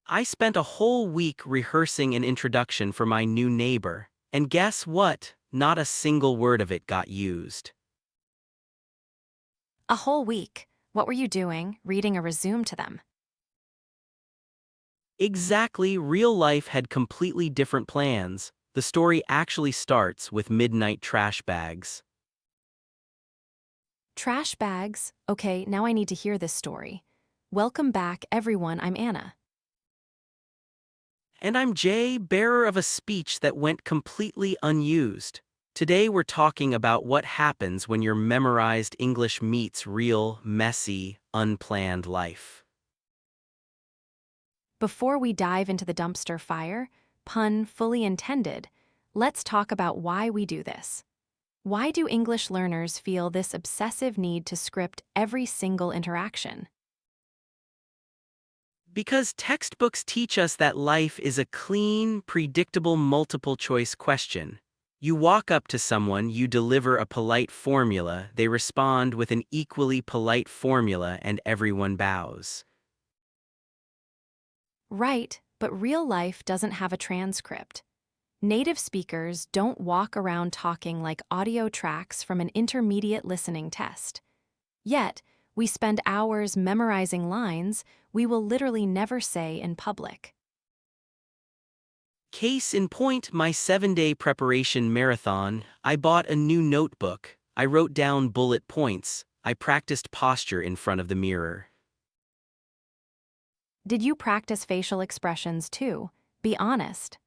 I spent a whole week rehearsing an introduction for my new neighbor, and guess what? Not a single word of it got used. A whole week. What were you doing, reading a resume to them? Exactly, real life had completely different plans. The story actually starts with midnight trash bags. Trash bags. Okay, now I need to hear this story. Welcome back, everyone. I'm Anna. And I'm Jay, bearer of a speech that went completely unused. Today we're talking about what happens when your memorized English meets real, messy, unplanned life. Before we dive into the dumpster fire, pun fully intended, let's talk about why we do this. Why do English learners feel this obsessive need to script every single interaction? Because textbooks teach us that life is a clean, predictable multiple choice question. You walk up to someone, you deliver a polite formula, they respond with an equally polite formula, and everyone bows. Right, but real life doesn't have a transcript. Native speakers don't walk around talking like audio tracks from an intermediate listening test. Yet, we spend hours memorizing lines we will literally never say in public. Case in point, my 7-day preparation marathon, I bought a new notebook, I wrote down bullet points, I practiced posture in front of the mirror. Did you practice facial expressions too? Be honest.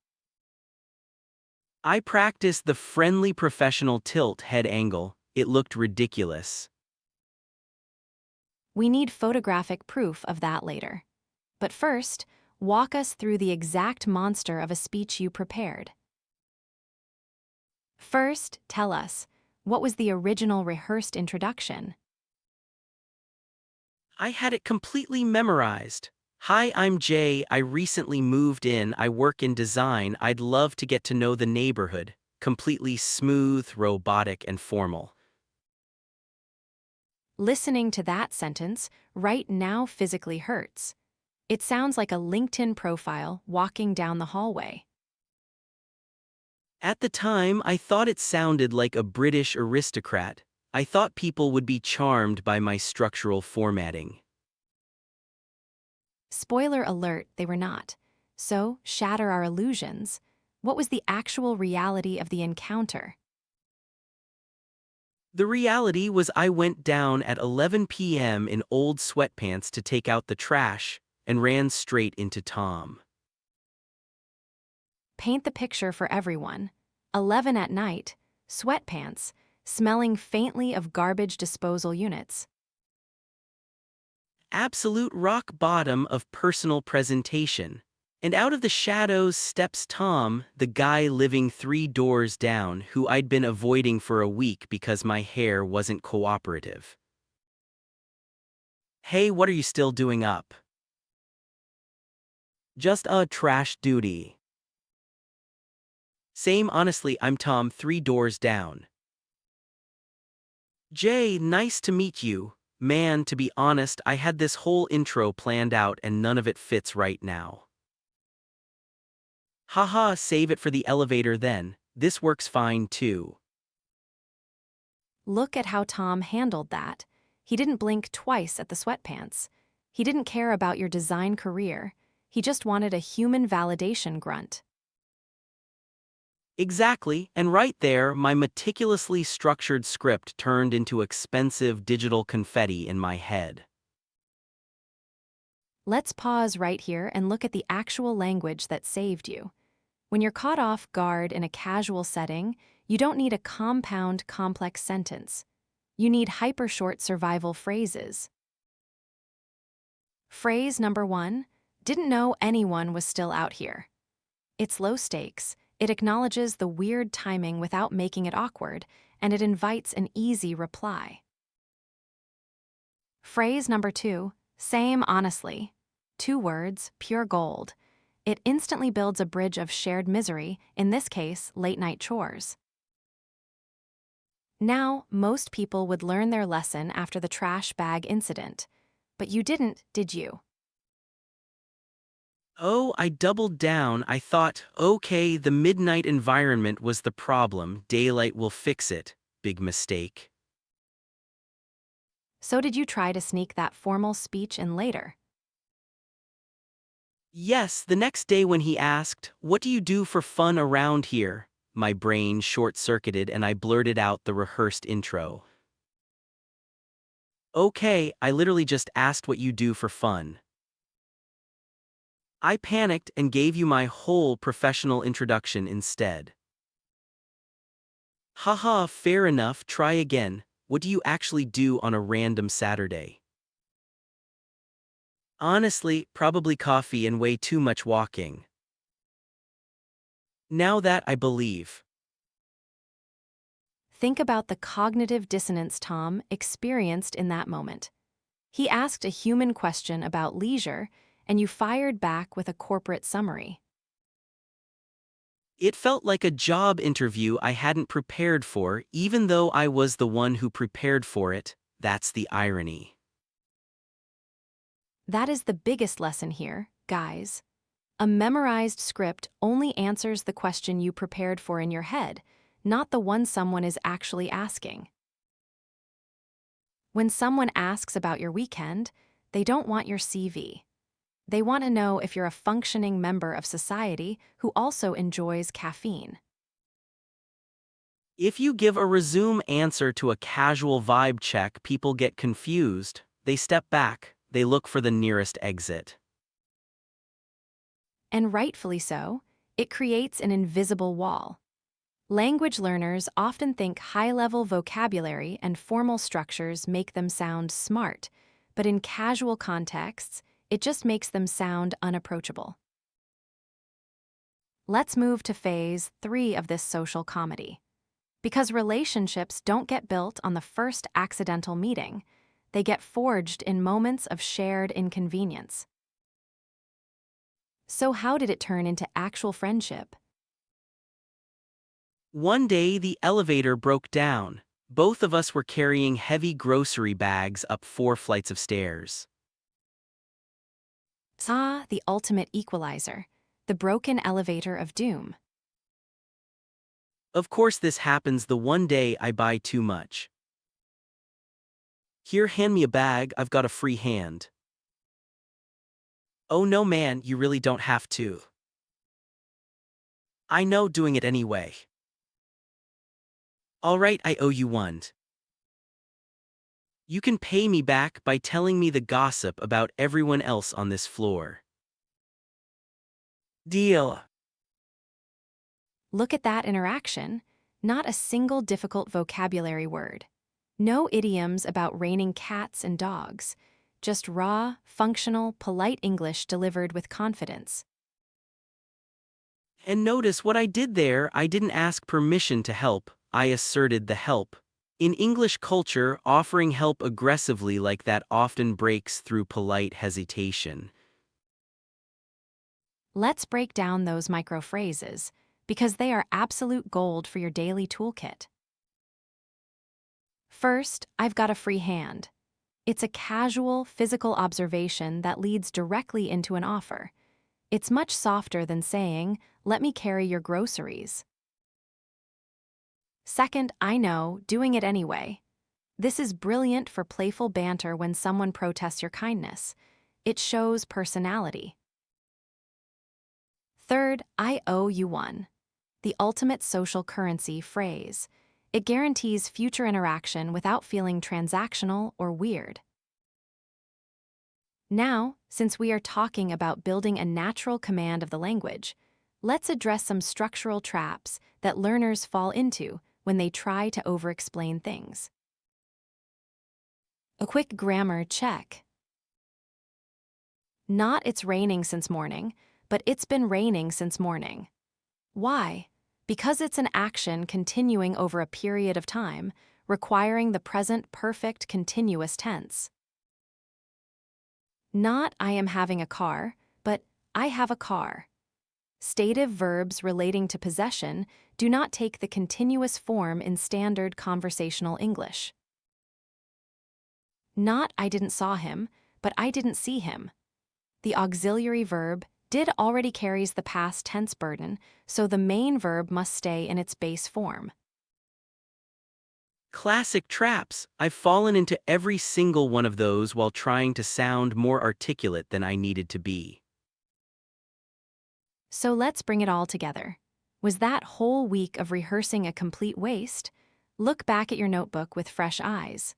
I practiced the friendly professional tilt head angle, it looked ridiculous. We need photographic proof of that later. But first, walk us through the exact monster of a speech you prepared. First, tell us, what was the original rehearsed introduction? I had it completely memorized. Hi, I'm Jay, I recently moved in, I work in design, I'd love to get to know the neighborhood. Completely smooth, robotic, and formal. Listening to that sentence right now physically hurts. It sounds like a LinkedIn profile walking down the hallway. At the time, I thought it sounded like a British aristocrat. I thought people would be charmed by my structural formatting. Spoiler alert, they were not. So, shatter our illusions. What was the actual reality of the encounter? The reality was I went down at 11 p.m. in old sweatpants to take out the trash and ran straight into Tom. Paint the picture for everyone. 11 at night, sweatpants, smelling faintly of garbage disposal units. Absolute rock bottom of personal presentation. And out of the shadows steps Tom, the guy living 3 doors down who I'd been avoiding for a week because my hair wasn't cooperative. Hey, what are you still doing up? Just a trash duty. Same, honestly, I'm Tom, 3 doors down. Jay, nice to meet you. Man, to be honest, I had this whole intro planned out and none of it fits right now. Haha, save it for the elevator then. This works fine too. Look at how Tom handled that. He didn't blink twice at the sweatpants. He didn't care about your design career. He just wanted a human validation grunt. Exactly, and right there, my meticulously structured script turned into expensive digital confetti in my head. Let's pause right here and look at the actual language that saved you. When you're caught off guard in a casual setting, you don't need a compound, complex sentence. You need hyper-short survival phrases. Phrase number 1, didn't know anyone was still out here. It's low stakes, it acknowledges the weird timing without making it awkward, and it invites an easy reply. Phrase number 2, same honestly. 2 words, pure gold. It instantly builds a bridge of shared misery, in this case, late-night chores. Now, most people would learn their lesson after the trash bag incident. But you didn't, did you? Oh, I doubled down. I thought, okay, the midnight environment was the problem. Daylight will fix it. Big mistake. So did you try to sneak that formal speech in later? Yes, the next day when he asked, "What do you do for fun around here?" My brain short-circuited and I blurted out the rehearsed intro. Okay, I literally just asked what you do for fun. I panicked and gave you my whole professional introduction instead. Haha, fair enough, try again. What do you actually do on a random Saturday? Honestly, probably coffee and way too much walking. Now that I believe. Think about the cognitive dissonance Tom experienced in that moment. He asked a human question about leisure, and you fired back with a corporate summary. It felt like a job interview I hadn't prepared for, even though I was the one who prepared for it. That's the irony. That is the biggest lesson here, guys. A memorized script only answers the question you prepared for in your head, not the one someone is actually asking. When someone asks about your weekend, they don't want your CV. They want to know if you're a functioning member of society who also enjoys caffeine. If you give a resume answer to a casual vibe check, people get confused. They step back, they look for the nearest exit. And rightfully so, it creates an invisible wall. Language learners often think high-level vocabulary and formal structures make them sound smart, but in casual contexts, it just makes them sound unapproachable. Let's move to phase 3 of this social comedy. Because relationships don't get built on the first accidental meeting, they get forged in moments of shared inconvenience. So how did it turn into actual friendship? One day the elevator broke down. Both of us were carrying heavy grocery bags up 4 flights of stairs. Ah, the ultimate equalizer, the broken elevator of doom. Of course this happens the one day I buy too much. Here, hand me a bag, I've got a free hand. Oh no man, you really don't have to. I know, doing it anyway. Alright, I owe you one. You can pay me back by telling me the gossip about everyone else on this floor. Deal. Look at that interaction. Not a single difficult vocabulary word. No idioms about raining cats and dogs. Just raw, functional, polite English delivered with confidence. And notice what I did there, I didn't ask permission to help, I asserted the help. In English culture, offering help aggressively like that often breaks through polite hesitation. Let's break down those micro phrases, because they are absolute gold for your daily toolkit. First, I've got a free hand. It's a casual, physical observation that leads directly into an offer. It's much softer than saying, "Let me carry your groceries." Second, I know, doing it anyway. This is brilliant for playful banter when someone protests your kindness. It shows personality. Third, I owe you one. The ultimate social currency phrase. It guarantees future interaction without feeling transactional or weird. Now, since we are talking about building a natural command of the language, let's address some structural traps that learners fall into when they try to over-explain things. A quick grammar check. Not "it's raining since morning," but "it's been raining since morning." Why? Because it's an action continuing over a period of time, requiring the present perfect continuous tense. Not "I am having a car," but "I have a car." Stative verbs relating to possession do not take the continuous form in standard conversational English. Not "I didn't saw him," but "I didn't see him." The auxiliary verb Did already carries the past tense burden, so the main verb must stay in its base form. Classic traps. I've fallen into every single one of those while trying to sound more articulate than I needed to be. So let's bring it all together. Was that whole week of rehearsing a complete waste? Look back at your notebook with fresh eyes.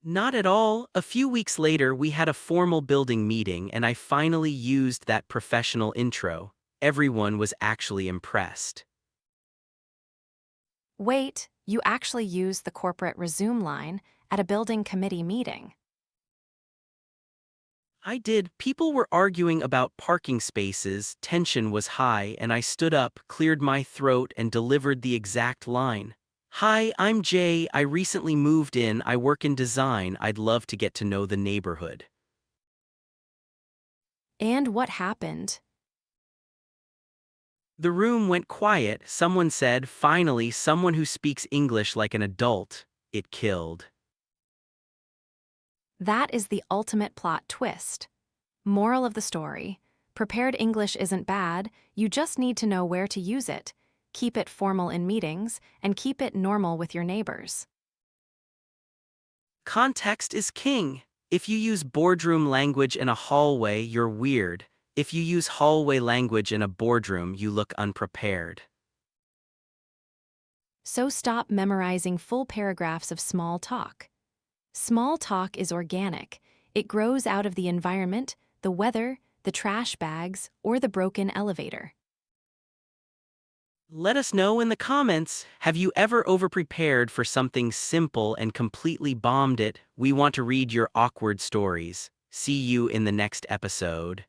Not at all. A few weeks later, we had a formal building meeting and I finally used that professional intro. Everyone was actually impressed. Wait, you actually used the corporate resume line at a building committee meeting. I did. People were arguing about parking spaces, tension was high, and I stood up, cleared my throat, and delivered the exact line. Hi, I'm Jay. I recently moved in. I work in design. I'd love to get to know the neighborhood. And what happened? The room went quiet. Someone said, finally, someone who speaks English like an adult. It killed. That is the ultimate plot twist. Moral of the story: prepared English isn't bad, you just need to know where to use it. Keep it formal in meetings, and keep it normal with your neighbors. Context is king. If you use boardroom language in a hallway, you're weird. If you use hallway language in a boardroom, you look unprepared. So stop memorizing full paragraphs of small talk. Small talk is organic. It grows out of the environment, the weather, the trash bags, or the broken elevator. Let us know in the comments, have you ever overprepared for something simple and completely bombed it? We want to read your awkward stories. See you in the next episode.